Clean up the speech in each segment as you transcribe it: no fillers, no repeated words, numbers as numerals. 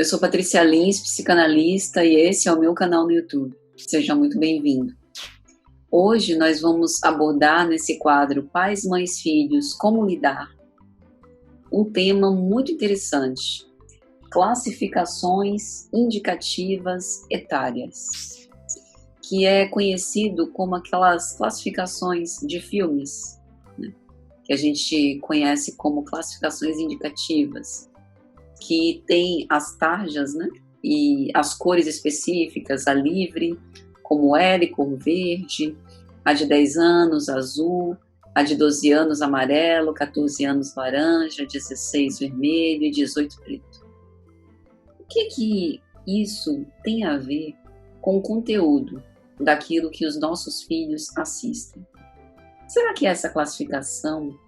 Eu sou Patrícia Lins, psicanalista, e esse é o meu canal no YouTube. Seja muito bem-vindo. Hoje nós vamos abordar nesse quadro Pais, Mães, Filhos, Como Lidar, um tema muito interessante: classificações indicativas etárias, que é conhecido como aquelas classificações de filmes, né, que a gente conhece como classificações indicativas, que tem as tarjas, né, e as cores específicas, a livre, como L, cor verde, a de 10 anos, azul, a de 12 anos, amarelo, 14 anos, laranja, 16, vermelho e 18, preto. O que isso tem a ver com o conteúdo daquilo que os nossos filhos assistem? Será que essa classificação,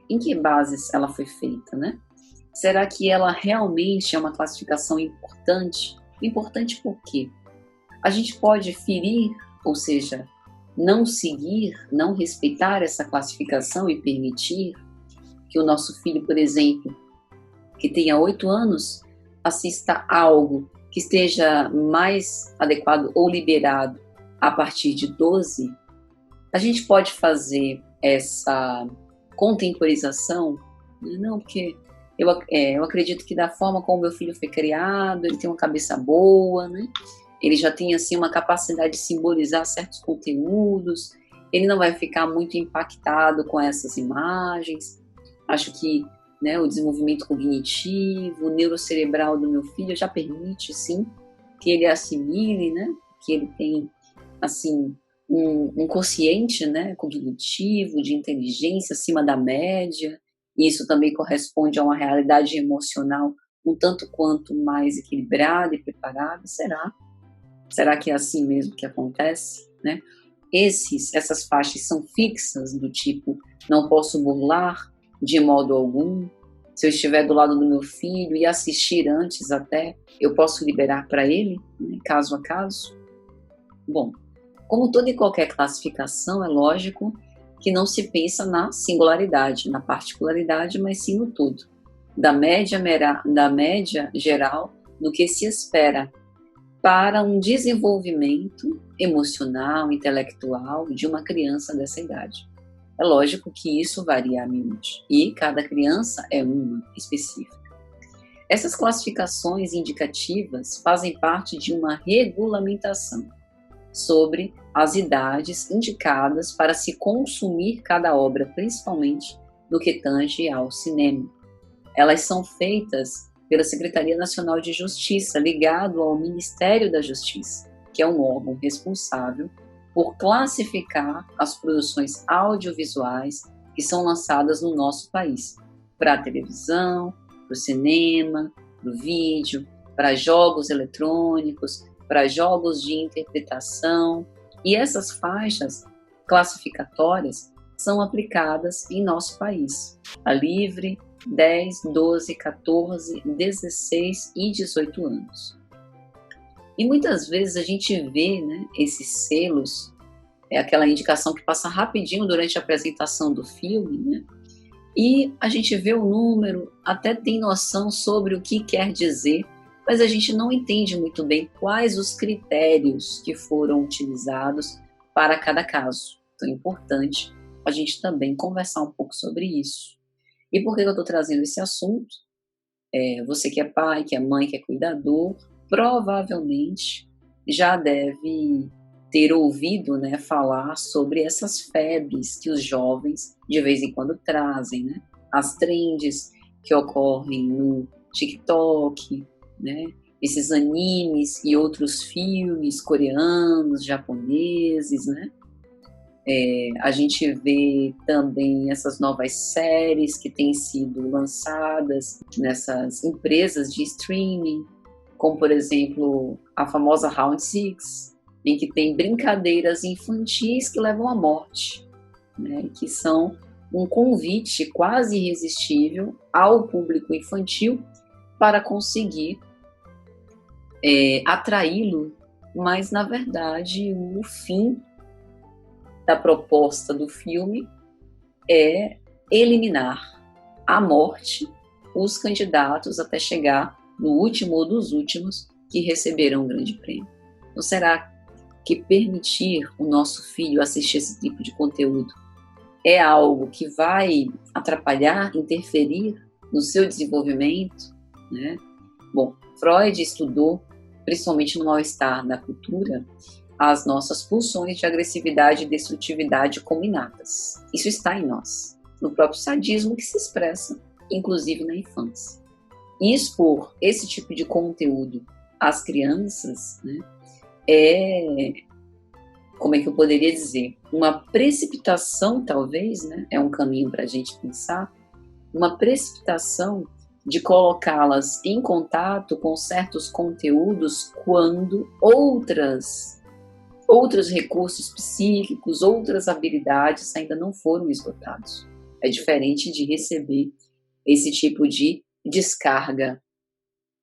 em que bases ela foi feita, né? Será que ela realmente é uma classificação importante? Importante por quê? A gente pode ferir, ou seja, não seguir, não respeitar essa classificação e permitir que o nosso filho, por exemplo, que tenha 8 anos, assista algo que esteja mais adequado ou liberado a partir de 12? A gente pode fazer essa contemporização? Não, porque eu acredito que da forma como meu filho foi criado, ele tem uma cabeça boa, né? Ele já tem assim uma capacidade de simbolizar certos conteúdos, ele não vai ficar muito impactado com essas imagens. Acho que, né, o desenvolvimento cognitivo, neurocerebral do meu filho já permite, sim, que ele assimile, né, que ele tem assim um quociente, né, cognitivo, de inteligência acima da média. Isso também corresponde a uma realidade emocional um tanto quanto mais equilibrada e preparada. Será que é assim mesmo que acontece, né? Essas faixas são fixas, do tipo, não posso burlar de modo algum. Se eu estiver do lado do meu filho e assistir antes até, eu posso liberar para ele, né, caso a caso? Bom, como toda e qualquer classificação, é lógico que não se pensa na singularidade, na particularidade, mas sim no todo, da média geral do que se espera para um desenvolvimento emocional, intelectual de uma criança dessa idade. É lógico que isso varia a miúde, e cada criança é uma específica. Essas classificações indicativas fazem parte de uma regulamentação sobre as idades indicadas para se consumir cada obra, principalmente no que tange ao cinema. Elas são feitas pela Secretaria Nacional de Justiça, ligado ao Ministério da Justiça, que é um órgão responsável por classificar as produções audiovisuais que são lançadas no nosso país, para a televisão, para o cinema, para o vídeo, para jogos eletrônicos, para jogos de interpretação. E essas faixas classificatórias são aplicadas em nosso país. A livre, 10, 12, 14, 16 e 18 anos. E muitas vezes a gente vê, né, esses selos, aquela indicação que passa rapidinho durante a apresentação do filme, né, e a gente vê o número, até tem noção sobre o que quer dizer, mas a gente não entende muito bem quais os critérios que foram utilizados para cada caso. Então é importante a gente também conversar um pouco sobre isso. E por que eu estou trazendo esse assunto? Você que é pai, que é mãe, que é cuidador, provavelmente já deve ter ouvido, né, falar sobre essas febres que os jovens de vez em quando trazem, né? As trends que ocorrem no TikTok, né? Esses animes e outros filmes coreanos, japoneses, né? A gente vê também essas novas séries que têm sido lançadas nessas empresas de streaming, como, por exemplo, a famosa Round Six, em que tem brincadeiras infantis que levam à morte, né, que são um convite quase irresistível ao público infantil para conseguir atraí-lo, mas, na verdade, o fim da proposta do filme é eliminar à morte os candidatos até chegar no último ou dos últimos, que receberão um grande prêmio. Então, será que permitir o nosso filho assistir esse tipo de conteúdo é algo que vai atrapalhar, interferir no seu desenvolvimento, né? Bom, Freud estudou, principalmente no mal-estar da cultura, as nossas pulsões de agressividade e destrutividade como inatas. Isso está em nós, no próprio sadismo que se expressa, inclusive na infância. E expor esse tipo de conteúdo às crianças, né, como é que eu poderia dizer? Uma precipitação, talvez, né, é um caminho para a gente pensar, uma precipitação de colocá-las em contato com certos conteúdos quando outros recursos psíquicos, outras habilidades ainda não foram esgotados. É diferente de receber esse tipo de descarga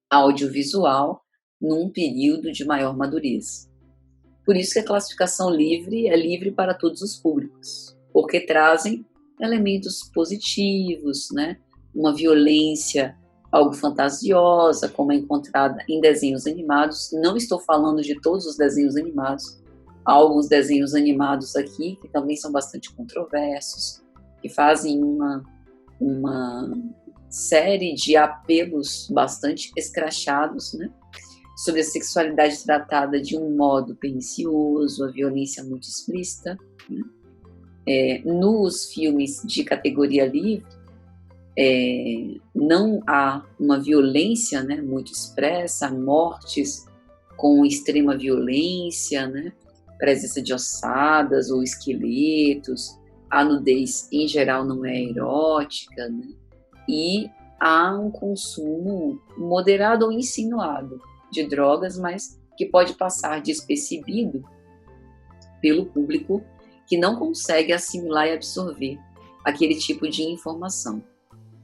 audiovisual num período de maior madurez. Por isso que a classificação livre é livre para todos os públicos, porque trazem elementos positivos, né? Uma violência algo fantasiosa, como é encontrada em desenhos animados. Não estou falando de todos os desenhos animados. Há alguns desenhos animados aqui que também são bastante controversos, que fazem uma série de apelos bastante escrachados, né? Sobre a sexualidade tratada de um modo pernicioso, a violência muito explícita, né? Nos filmes de categoria livre, não há uma violência, né, muito expressa, mortes com extrema violência, né, presença de ossadas ou esqueletos, a nudez em geral não é erótica, né, e há um consumo moderado ou insinuado de drogas, mas que pode passar despercebido pelo público que não consegue assimilar e absorver aquele tipo de informação.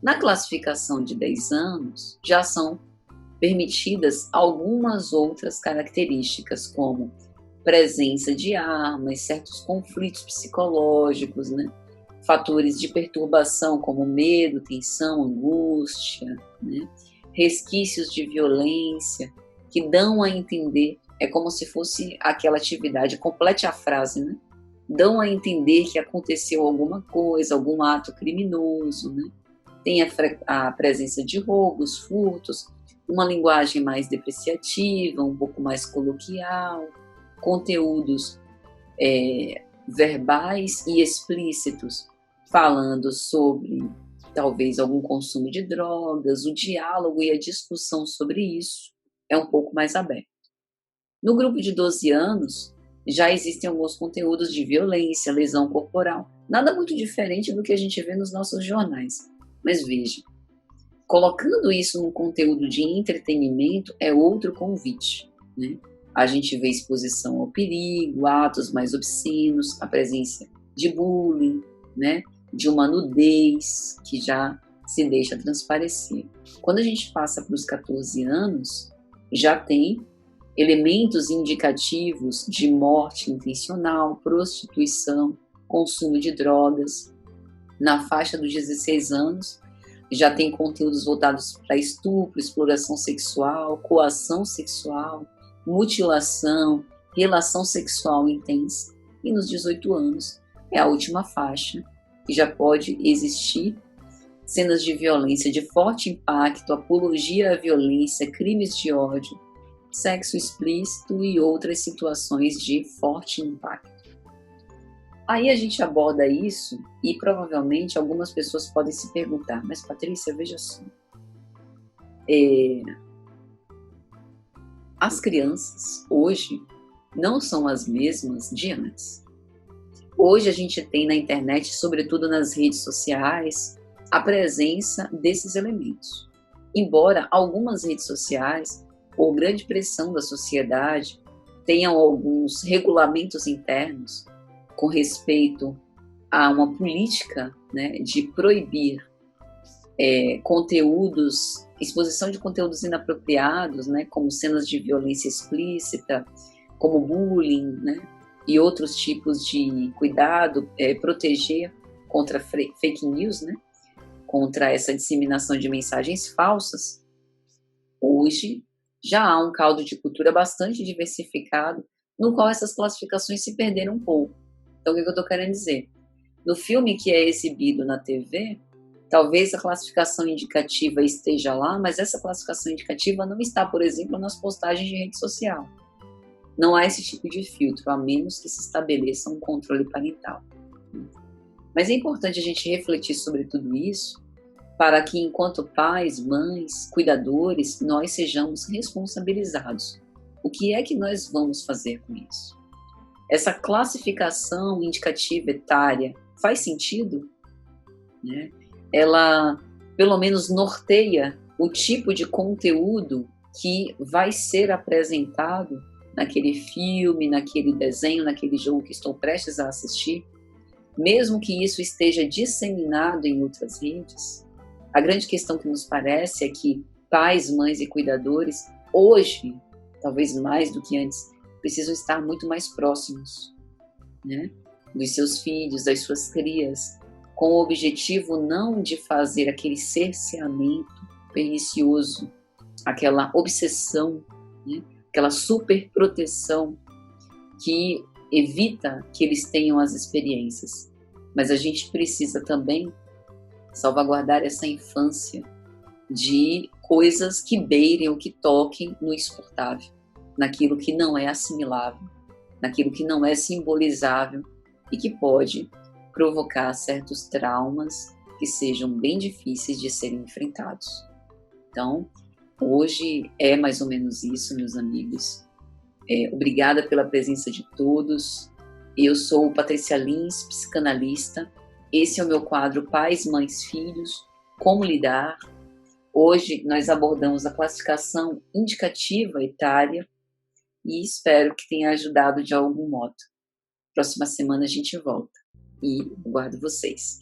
Na classificação de 10 anos, já são permitidas algumas outras características, como presença de armas, certos conflitos psicológicos, né? Fatores de perturbação como medo, tensão, angústia, né? Resquícios de violência, que dão a entender, é como se fosse aquela atividade, complete a frase, né? Dão a entender que aconteceu alguma coisa, algum ato criminoso, né? Tem a presença de roubos, furtos, uma linguagem mais depreciativa, um pouco mais coloquial, conteúdos verbais e explícitos, falando sobre talvez algum consumo de drogas, o diálogo e a discussão sobre isso é um pouco mais aberto. No grupo de 12 anos, já existem alguns conteúdos de violência, lesão corporal, nada muito diferente do que a gente vê nos nossos jornais. Mas veja, colocando isso num conteúdo de entretenimento é outro convite, né? A gente vê exposição ao perigo, atos mais obscenos, a presença de bullying, né? De uma nudez que já se deixa transparecer. Quando a gente passa para os 14 anos, já tem elementos indicativos de morte intencional, prostituição, consumo de drogas. Na faixa dos 16 anos, já tem conteúdos voltados para estupro, exploração sexual, coação sexual, mutilação, relação sexual intensa. E nos 18 anos é a última faixa, que já pode existir cenas de violência de forte impacto, apologia à violência, crimes de ódio, sexo explícito e outras situações de forte impacto. Aí a gente aborda isso e provavelmente algumas pessoas podem se perguntar, mas Patrícia, veja só, as crianças hoje não são as mesmas de antes. Hoje a gente tem na internet, sobretudo nas redes sociais, a presença desses elementos. Embora algumas redes sociais, por grande pressão da sociedade, tenham alguns regulamentos internos com respeito a uma política, né, de proibir conteúdos, exposição de conteúdos inapropriados, né, como cenas de violência explícita, como bullying, né, e outros tipos de cuidado, proteger contra fake news, né, contra essa disseminação de mensagens falsas. Hoje, já há um caldo de cultura bastante diversificado, no qual essas classificações se perderam um pouco. Então, o que eu estou querendo dizer? No filme que é exibido na TV, talvez a classificação indicativa esteja lá, mas essa classificação indicativa não está, por exemplo, nas postagens de rede social. Não há esse tipo de filtro, a menos que se estabeleça um controle parental. Mas é importante a gente refletir sobre tudo isso para que, enquanto pais, mães, cuidadores, nós sejamos responsabilizados. O que é que nós vamos fazer com isso? Essa classificação indicativa etária faz sentido? Né? Ela, pelo menos, norteia o tipo de conteúdo que vai ser apresentado naquele filme, naquele desenho, naquele jogo que estou prestes a assistir, mesmo que isso esteja disseminado em outras redes. A grande questão que nos parece é que pais, mães e cuidadores, hoje, talvez mais do que antes, precisam estar muito mais próximos, né, dos seus filhos, das suas crias, com o objetivo não de fazer aquele cerceamento pernicioso, aquela obsessão, né, aquela superproteção que evita que eles tenham as experiências. Mas a gente precisa também salvaguardar essa infância de coisas que beirem ou que toquem no insuportável, naquilo que não é assimilável, naquilo que não é simbolizável e que pode provocar certos traumas que sejam bem difíceis de serem enfrentados. Então, hoje é mais ou menos isso, meus amigos. Obrigada pela presença de todos. Eu sou Patrícia Lins, psicanalista. Esse é o meu quadro Pais, Mães, Filhos, Como Lidar. Hoje nós abordamos a classificação indicativa etária e espero que tenha ajudado de algum modo. Próxima semana a gente volta e aguardo vocês.